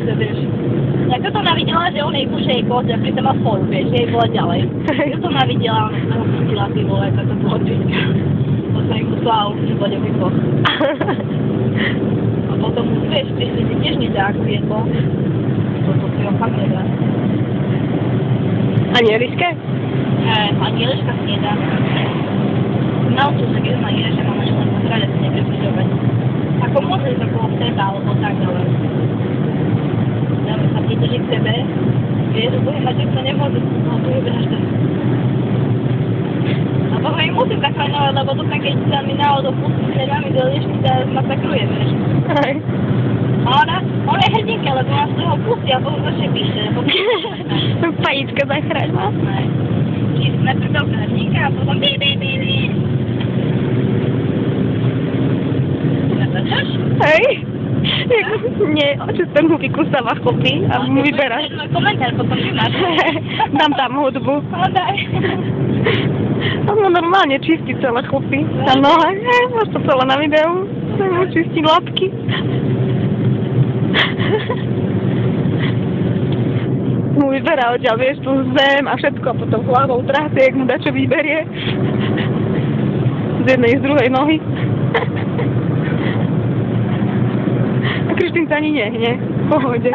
Vieš. Ja to ona videla, že on jej kúše jej koťa, pri tom má svoju, vieš, že jej bola ďalej. Ja to ona videla, ona sa ho pustila, ty vole, toto bolo číska. To sa im musela určite bode vypoť. A potom, vieš, prišli si tiež nedá ako jedlo. Toto si ho fakt nedá. Ani Eliške? Ani Eliška si nedá. Na ocu sa keď ma nie, že mám ešte len pozrieť, asi nepribližovať. Ako môžeš okolo seba, alebo tak, ale... Dáme sa pridrží k tebe, vieš, lebo mať, že to nemôže, no tu vybehaš ten. A potom im musím zachraňovať, lebo to keď sa mi náhodou pustí s nedami do liešky, sa masakruje, vieš. Aj. A ona je hrdinka, lebo ona z toho pustí a potom začne píše, lebo... Pajíčka zachraň ma. Aj. Najprv veľká hrdinka a potom bí. Natáčaš? Hej. Nie, oči ten mu vykusáva chlopy a mu vyberá. To je môj komentár, potom ty máš. Dám tam hudbu. No daj. A mu normálne čistí celé chlopy. A noha, máš to celé na videu. Mu čistí labky. Mu vyberá odtiaľ, vieš, tú zem a všetko a potom hlavou trásie, jak mu dačo vyberie. Z jednej, z druhej nohy. A Kristýn sa ani nehne. V pohode.